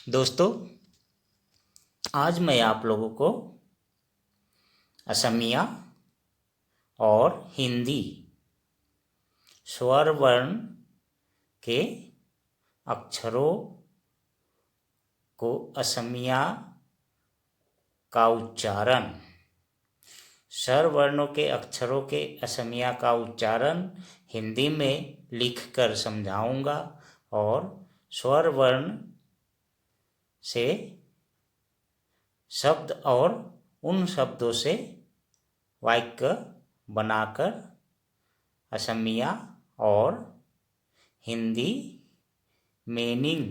दोस्तों, आज मैं आप लोगों को असमिया और हिंदी स्वर वर्ण के अक्षरों को असमिया का उच्चारण, स्वर वर्णों के अक्षरों के असमिया का उच्चारण हिंदी में लिखकर समझाऊंगा और स्वर वर्ण से शब्द और उन शब्दों से वाक्य बनाकर असमिया और हिंदी मीनिंग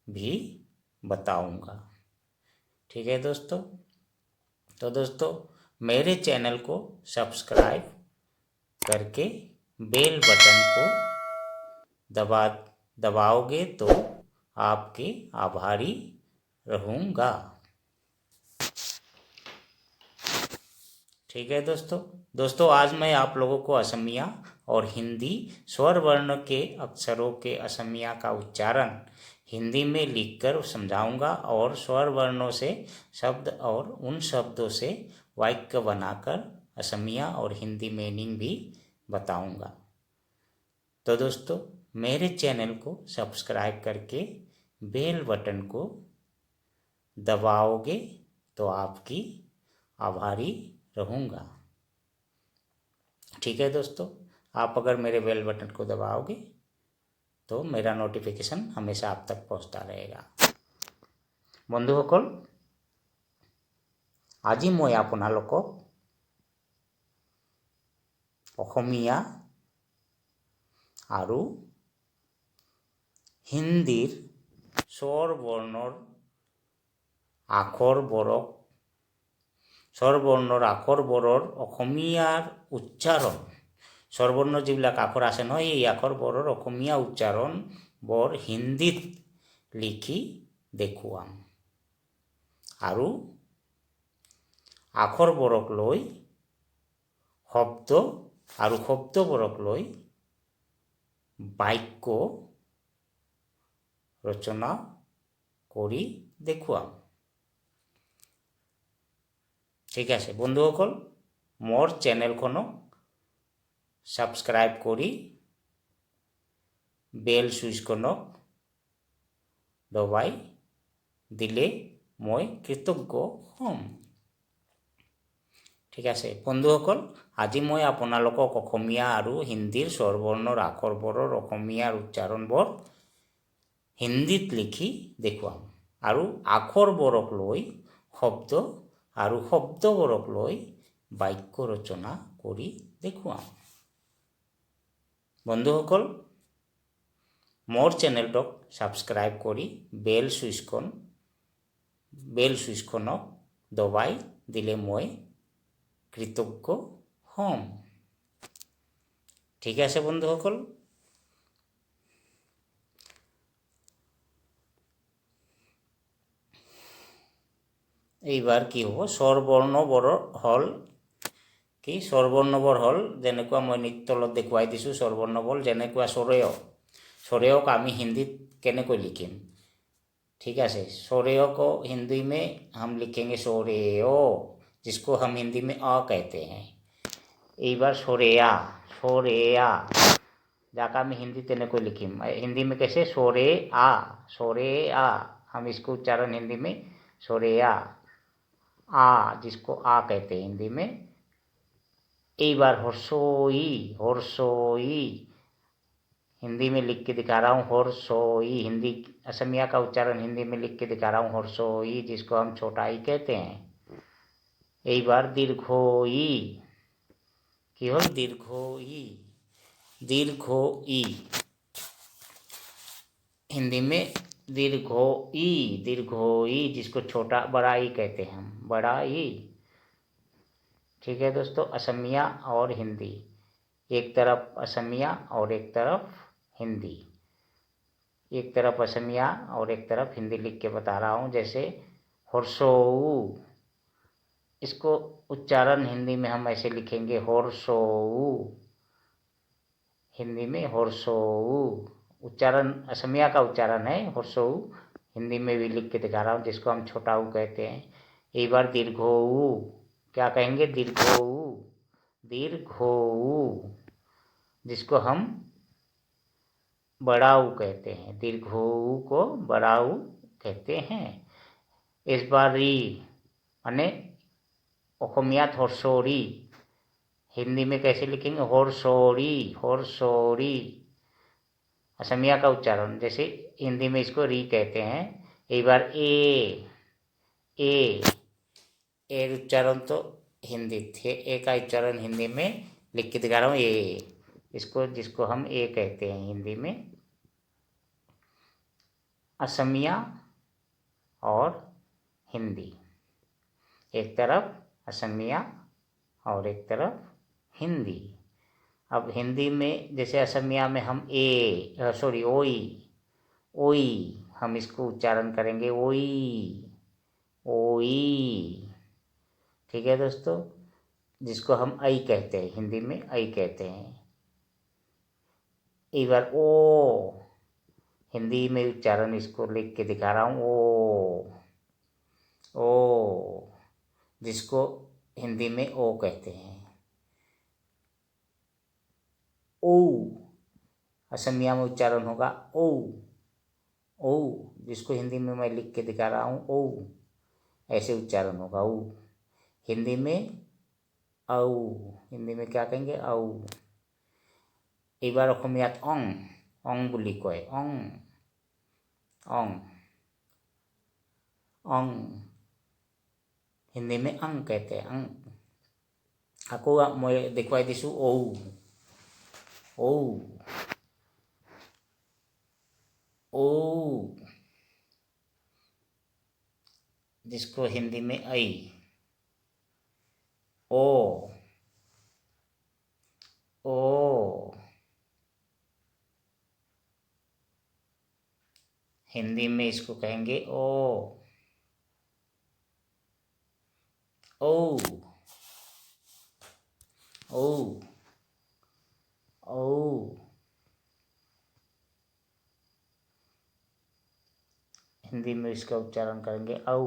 भी बताऊंगा। ठीक है दोस्तों। तो दोस्तों, मेरे चैनल को सब्सक्राइब करके बेल बटन को दबाओगे तो आपके आभारी रहूँगा। ठीक है दोस्तों, आज मैं आप लोगों को असमिया और हिंदी स्वर वर्ण के अक्षरों के असमिया का उच्चारण हिंदी में लिखकर समझाऊंगा और स्वर वर्णों से शब्द और उन शब्दों से वाक्य बनाकर असमिया और हिंदी मीनिंग भी बताऊंगा। तो दोस्तों, मेरे चैनल को सब्सक्राइब करके बेल बटन को दबाओगे तो आपकी आभारी रहूँगा। ठीक है दोस्तों, आप अगर मेरे बेल बटन को दबाओगे तो मेरा नोटिफिकेशन हमेशा आप तक पहुँचता रहेगा। बंधुসকल, আজি মই আপোনালোকক অসমীয়া আৰু হিন্দীৰ স্বৰ বৰ্ণৰ আখৰবোৰৰ অসমীয়াৰ উচ্চাৰণ, স্বৰবৰ্ণ যিবিলাক আখৰ আছে নহয়, এই আখৰবোৰৰ অসমীয়া উচ্চাৰণবোৰ হিন্দীত লিখি দেখুৱাম আৰু আখৰবোৰক লৈ শব্দ আৰু শব্দবোৰক লৈ বাক্য ৰচনা কৰি দেখুৱাম। ঠিক আছে বন্ধুসকল, মোৰ চেনেলখনক ছাবস্ক্ৰাইব কৰি বেল চুইচখনক দবাই দিলে মই কৃতজ্ঞ হ'ম। ঠিক আছে বন্ধুসকল, আজি মই আপোনালোকক অসমীয়া আৰু হিন্দীৰ স্বৰবৰ্ণৰ আখৰবোৰৰ অসমীয়াৰ উচ্চাৰণবোৰ হিন্দীত লিখি দেখুৱাম আৰু আখৰবোৰক লৈ শব্দ আৰু শব্দবোৰক লৈ বাক্য ৰচনা কৰি দেখুৱাম। বন্ধুসকল, মোৰ চেনেলটোক ছাবস্ক্ৰাইব কৰি বেল চুইচখনক দবাই দিলে মই কৃতজ্ঞ হ'ম। ঠিক আছে বন্ধুসকল, এইবাৰ কি হ'ব, স্বৰবৰ্ণবোৰ হ'ল যেনেকুৱা মই তলত দেখুৱাই দিছোঁ। স্বৰবৰ্ণবোৰ যেনেকুৱা স্বৰেয়ক আমি হিন্দীত কেনেকৈ লিখিম। ठीक है, सोरेओ को हिंदी में हम लिखेंगे सोरेओ, जिसको हम हिंदी में अ कहते हैं। एक बार सोरेया जाकर हम हिंदी तेने को लिखी, हिंदी में कैसे सोरे आ, हम इसको उच्चारण हिंदी में सोरेया आ, जिसको आ कहते हैं हिंदी में। एक बार होरसोई हिंदी में लिख के दिखा रहा हूँ, होरसोई हिंदी असमिया का उच्चारण हिंदी में लिख के दिखा रहा हूँ, होरसोई, जिसको हम छोटा ई कहते हैं। एक बार दीर्घोई की हो, दीर्घोई हिंदी में दीर्घोई, जिसको छोटा बड़ा ई कहते हैं हम, बड़ा ई। ठीक है दोस्तों, असमिया और हिंदी, एक तरफ असमिया और एक तरफ हिंदी, एक तरफ असमिया और एक तरफ हिंदी लिख के बता रहा हूँ। जैसे होरसोऊ, इसको उच्चारण हिंदी में हम ऐसे लिखेंगे होरसोऊ, हिंदी में होरसोऊ, उच्चारण असमिया का उच्चारण है होर्सोऊ। हिंदी में भी लिख के दिखा रहा हूँ, जिसको हम छोटा ऊ कहते हैं। एक बार दीर्घोऊ, क्या कहेंगे? दीर्घोऊ, दीर्घोऊ, जिसको हम बड़ा ऊ कहते हैं। दीर्घोऊ को बड़ा ऊ कहते हैं। इस बार री अने ओखमियात होर्सोरी, हिंदी में कैसे लिखेंगे? होर्सोरी, होर्सोरी, असमिया का उच्चारण। जैसे हिंदी में इसको री कहते हैं। एक बार ए उच्चारण तो हिंदी थे, ए का उच्चारण हिंदी में लिख के दिखा रहा हूँ। ए, इसको जिसको हम ए कहते हैं हिंदी में। असमिया और हिंदी, एक तरफ असमिया और एक तरफ हिंदी। अब हिंदी में जैसे असमिया में हम ओई, ओई, हम इसको उच्चारण करेंगे ओई, ओई। ठीक है दोस्तों, जिसको हम आई कहते हैं, हिंदी में आई कहते हैं। एक बार ओ, हिंदी में उच्चारण इसको लिख के दिखा रहा हूँ। ओ, जिसको हिंदी में ओ कहते हैं। ओ, असमिया में उच्चारण होगा ओ, ओ, जिसको हिंदी में मैं लिख के दिखा रहा हूँ ओ, ऐसे उच्चारण होगा ओ। हिंदी में औ, हिंदी में क्या कहेंगे? औ। एक बार অসমীয়াত অং বুলি কয়। অং, हिंदी में अंग कहते हैं। अंग। আকৌ मैं দেখুৱাই দিছোঁ ঔ, जिसको हिंदी में आई। ओ, हिंदी में इसको कहेंगे ओ, हिंदी में इसका उच्चारण करेंगे औ।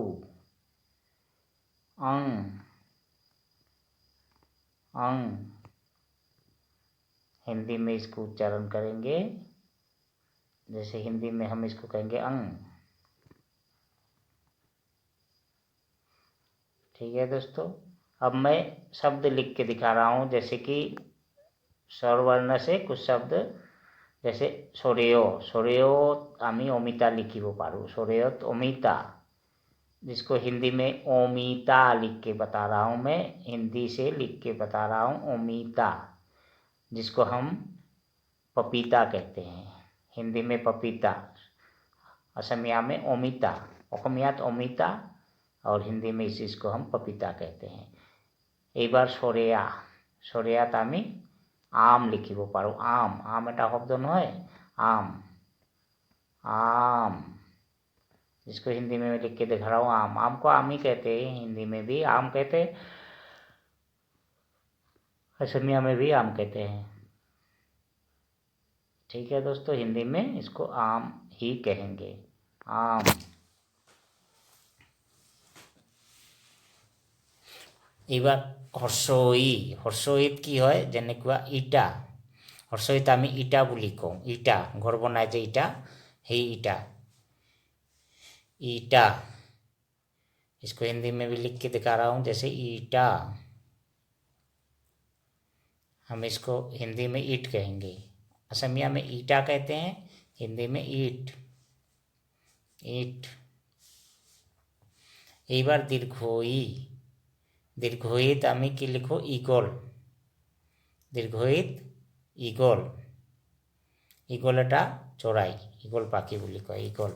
अंग, हिंदी में इसको उच्चारण करेंगे, जैसे हिंदी में हम इसको कहेंगे अंग। ठीक है दोस्तों, अब मैं शब्द लिख के दिखा रहा हूँ, जैसे कि स्वरवर्ण से कुछ शब्द, जैसे सोरेयो आमी अमिता लिखिब पारूँ। सोरेयत अमिता, जिसको हिंदी में ओमिता लिख के बता रहा हूँ मैं। हिंदी से लिख के बता रहा हूँ ओमिता, जिसको हम पपीता कहते हैं। हिंदी में पपीता, असमिया में ओमिता, ओखमियात ओमिता, और हिंदी में इस चीज़ को हम पपीता कहते हैं। एक बार सोरेया तामी आम लिखिब पारूँ। आम एटा शब्द নহয়, आम, जिसको हिंदी में मैं लिख के दिखा रहा हूँ आम को आम ही कहते हैं। हिंदी में भी आम कहते हैं, असमिया में भी आम कहते हैं। ठीक है दोस्तों, हिंदी में इसको आम ही कहेंगे, आम। এবার হৰ্ষইত কি হয়? যেনেকুৱা ইটা, হৰ্ষইত আমি ইটা বুলি কওঁ। ইটা, ঘৰ বনাই যে ইটা, সেই ईटा। इसको हिंदी में भी लिख के दिखा रहा हूँ, जैसे ईटा। हम इसको हिंदी में ईट कहेंगे। असमिया में ईटा कहते हैं, हिंदी में ईट। एक बार दीर्घोइत आमी की लिखो इगल। दीर्घोइत इगल, इगल एटा चोराई, इगल पाखी বুলি কয়, इगल।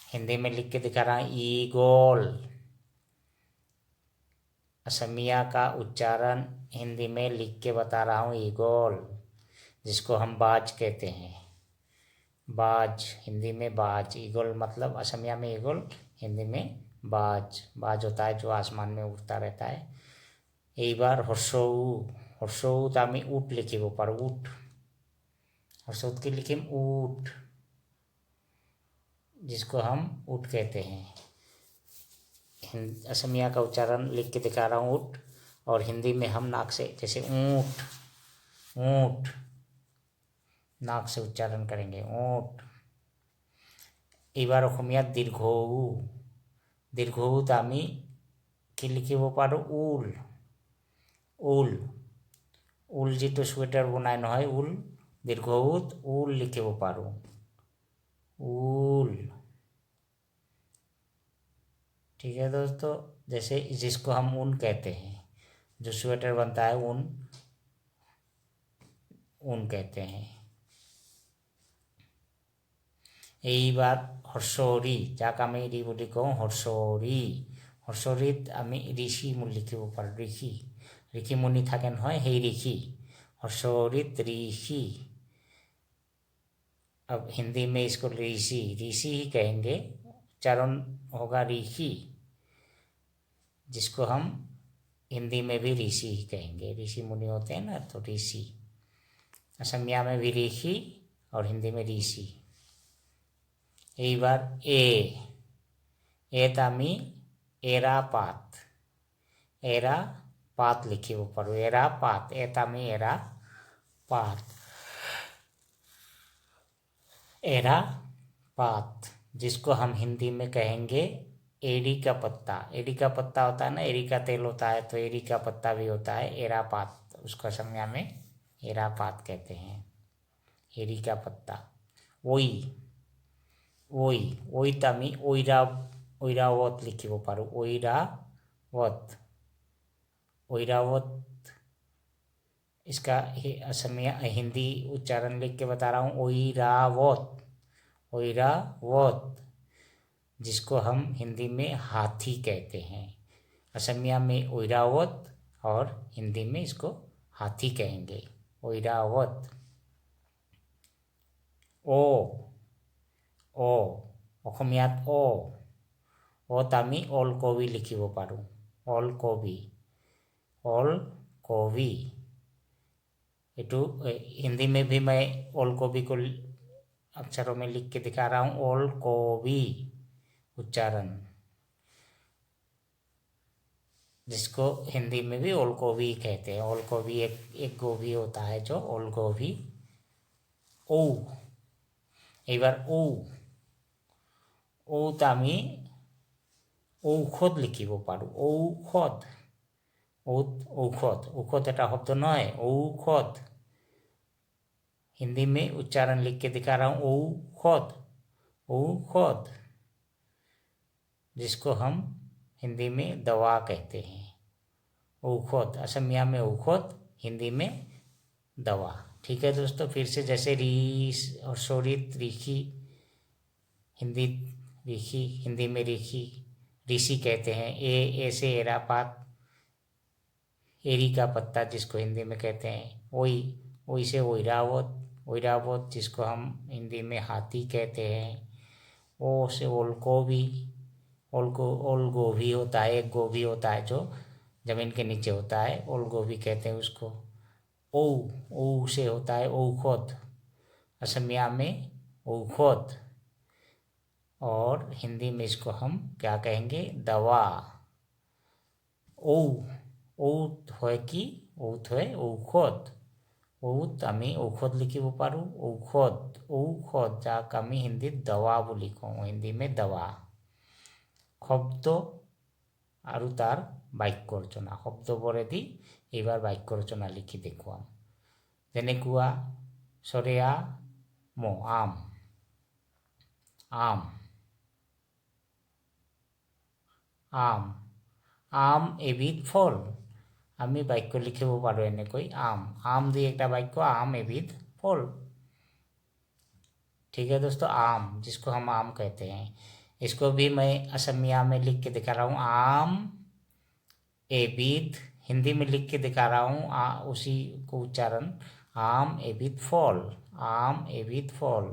हिंदी में लिख के दिखा रहा है ईगल। असमिया का उच्चारण हिंदी में लिख के बता रहा हूँ ईगल, जिसको हम बाज कहते हैं। बाज, हिंदी में बाज। ईगल मतलब असमिया में ईगल, हिंदी में बाज। बाज होता है जो आसमान में उड़ता रहता है। एक बार हर्षऊ तो आमी ऊट लिखिब पारूँ, ऊट। हर्षोद के लिखे ऊट, जिसको हम ऊट कहते हैं। असमिया का उच्चारण लिख के दिखा रहा हूँ ऊट, और हिंदी में हम नाक से, जैसे ऊँट, ऊँट नाक से उच्चारण करेंगे ऊँट। এবার অসমীয়াত দীর্ঘউ, দীর্ঘউ আমি কি লিখিব পাৰোঁ উল, উল, উল যিটো চুৱেটাৰ বনাই নহয় উল, দীৰ্ঘউত উল লিখিব পাৰোঁ उल। ठीक है दोस्तों, जैसे जिसको हम ऊन कहते हैं, जो स्वेटर बनता है ऊन, ऊन कहते हैं। এইবার হৰ্ষৰী, যাক আমি ঋ বুলি কওঁ হৰ্ষৰী, হৰ্ষৰীত আমি ঋষি লিখিব পাৰোঁ, ঋষি, ঋষি মুনি থাকে নহয় সেই ঋষি, हर्षोरित ऋषि। अब हिंदी में इसको ऋषि, ऋषि ही कहेंगे, उच्चारण होगा ऋषि, जिसको हम हिंदी में भी ऋषि ही कहेंगे, ऋषि मुनि होते हैं ना, तो ऋषि। असमिया में भी ऋषि और हिंदी में ऋषि। এই বার এত আমি এরা পাত, এরা পাত লিখিব পাৰোঁ, এরা পাত, এত আমি এরা पात, एरा पात, जिसको हम हिंदी में कहेंगे एड़ी का पत्ता। एड़ी का पत्ता होता है ना, एड़ी का तेल होता है, तो एड़ी का पत्ता भी होता है एरा पात, उसको संज्ञा में एरा पात कहते हैं, एड़ी का पत्ता। ओई, ओई, ओई तमी ओइरा, ओइरावत लिखिब पारों, ओइरावत, ओइरावत। इसका असमिया हिंदी उच्चारण लिख के बता रहा हूँ, ओइरावत, ओइरावत, जिसको हम हिंदी में हाथी कहते हैं। असमिया में ओइरावत और हिंदी में इसको हाथी कहेंगे, ओइरावत। ओ, ओ, অসমীয়াত অত আমি ওলকবি লিখিব পাৰোঁ, ওলকবি, ओलकबी। इटू हिंदी में भी मैं ओलकबी को अक्षरों में लिख के दिखा रहा हूँ, ओलकबी उच्चारण, जिसको हिंदी में भी ओलकबी कहते हैं। ओलकबी एक गोभी होता है जो ओलकबी। ओ, एक बार ओ, ओ तामी ঔষধ লিখিব পাৰোঁ, ঔষধ, औषध, औषध एटा शब्द নহয়, औषध। हिंदी में उच्चारण लिख के दिखा रहा हूँ, औषध, औषध, जिसको हम हिंदी में दवा कहते हैं, औषध। असमिया में औषध, हिंदी में दवा। ठीक है दोस्तों, फिर से जैसे हर्षोरित ऋषि, हिंदी ऋषि, हिंदी में ऋषि, ऋषि कहते हैं। ऐसे एरापात, एरी का पत्ता, जिसको हिंदी में कहते हैं। ओई, ओई से ओइरावत, ओइरावत, जिसको हम हिंदी में हाथी कहते हैं। ओ से ओलकोबी, ओलगोभी होता है, एक गोभी होता है जो जमीन के नीचे होता है, ओलगोभी कहते हैं उसको। ओ से होता है औषध, असमिया में औषध, और हिंदी में इसको हम क्या कहेंगे, दवा। औत হয় কি, औत হয় ঔষধ, औत আমি ঔষধ লিখিব পাৰোঁ, ঔষধ, ঔষধ, যাক আমি হিন্দীত দवा বুলি কওঁ, হিন্দী में दवा। শব্দ আৰু তাৰ বাক্য ৰচনা, শব্দবোৰেদি এইবাৰ বাক্য ৰচনা লিখি দেখুৱাম। যেনেকুৱা চৰেয়া মো, আম, আম, আম, আম এবিধ ফল। আমি বাক্য লিখিব পাৰোঁ এনেকৈ, आम, आम दी एक वाक्य, आम एविध फल। ठीक है दोस्तों, आम, जिसको हम आम कहते हैं, इसको भी मैं असमिया में लिख के दिखा रहा हूँ, आम एविध, हिंदी में लिख के दिखा रहा हूँ उसी को उच्चारण, आम एविध फल, आम एविध फल,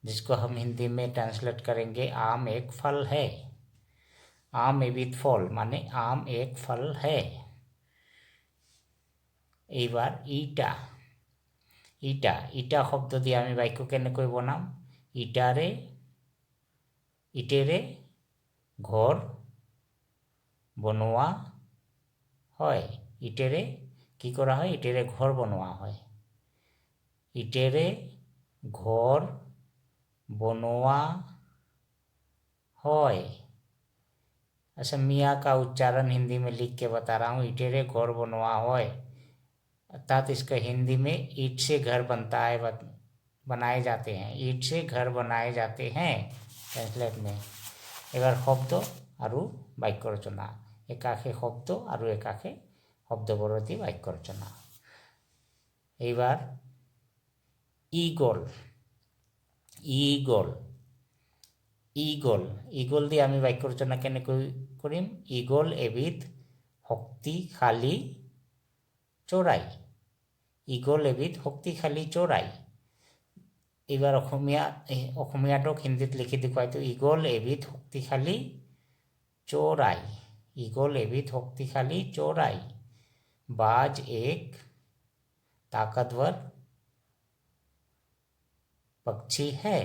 जिसको हम हिंदी में ट्रांसलेट करेंगे, आम एक फल है। आम एविध फल माने आम एक फल है। এইবার ইটা, ইটা ইটা শব্দ দিয়ে আমি বাক্য কেনেকৈ বনাম ইটেৰে ঘৰ বনোৱা হয় ইটেৰে কি কৰা হয় ইটেৰে ঘৰ বনোৱা হয় ইটেৰে ঘৰ বনোৱা হয় असमिया का उच्चारण हिंदी में लिख के बता रहा हूँ इटेरे घर बनवा होय अर्थात इसका हिंदी में ईट से घर बनता है बनाए जाते हैं ईट से घर बनाए जाते हैं ट्रांसलेट में एबार शब्द और वाक्य रचना एकाके शब्द और एकाके शब्दबरती वाक्य रचना एबार इगल ইগল দিয়ে আমি বাক্য ৰচনা কেনেকৈ কৰিম ইগল এবিধ শক্তিশালী চৰাই এইবাৰ অসমীয়াটোক হিন্দীত লিখি দেখুৱাইতো ইগল এবিধ শক্তিশালী চৰাই बाज एक ताकतवर पक्षी है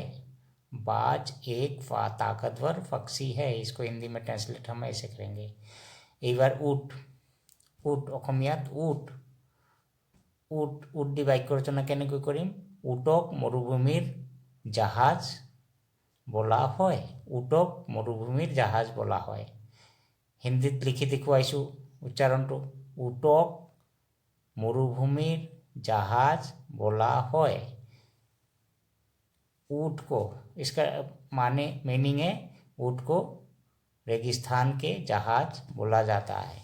बाज एक ताकतवर पक्षी है इसको हिंदी में ट्रांसलेट हम ऐसे करेंगे एक बार ऊट অসমীয়াত ऊट দি বাক্য ৰচনা কেনেকৈ কৰিম ऊटक মৰুভূমিৰ জাহাজ বোলা হয় হিন্দীত লিখি দেখুৱাইছোঁ উচ্চাৰণটো ऊटक মৰুভূমিৰ জাহাজ বোলা হয় ऊट को इसका मीनिंग है ऊट को रेगिस्तान के जहाज बोला जाता है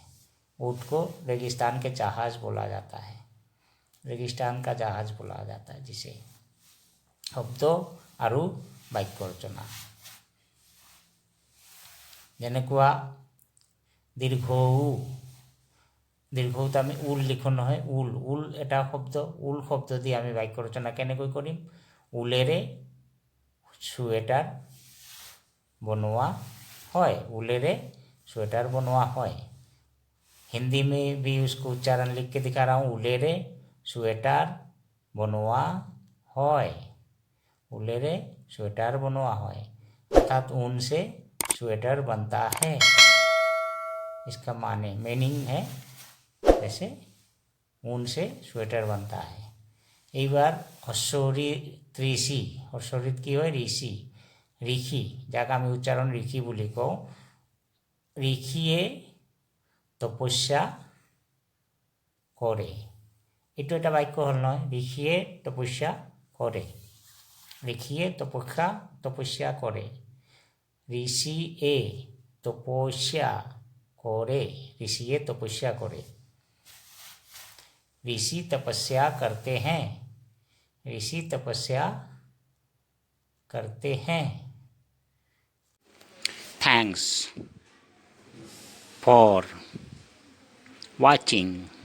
रेगिस्तान का जहाज बोला जाता है जिसे शब्द और वाक्य रचना जेनेकुआ दीर्घौत आम ऊल लिखो নহয় ऊल এটা শব্দ দিয়ে আমি বাক্য ৰচনা কেনেকৈ কৰিম ऊलेरे स्वेटर बनवा है हिंदी में भी उसको उच्चारण लिख के दिखा रहा हूँ ऊलेरे स्वेटर बनवा है अर्थात ऊन से स्वेटर बनता है इसका मीनिंग है जैसे ऊन से स्वेटर बनता है एक बार हर्षरित की है ऋषि जाक आमी उच्चारण ऋषि बुली कওঁ ऋषिये तपस्या करे এইটো এটা বাক্য হল নহয় ঋষিয়ে তপস্যা কৰে ঋষিয়ে তপস্যা কৰে ऋषि तपस्या करते हैं थैंक्स फॉर watching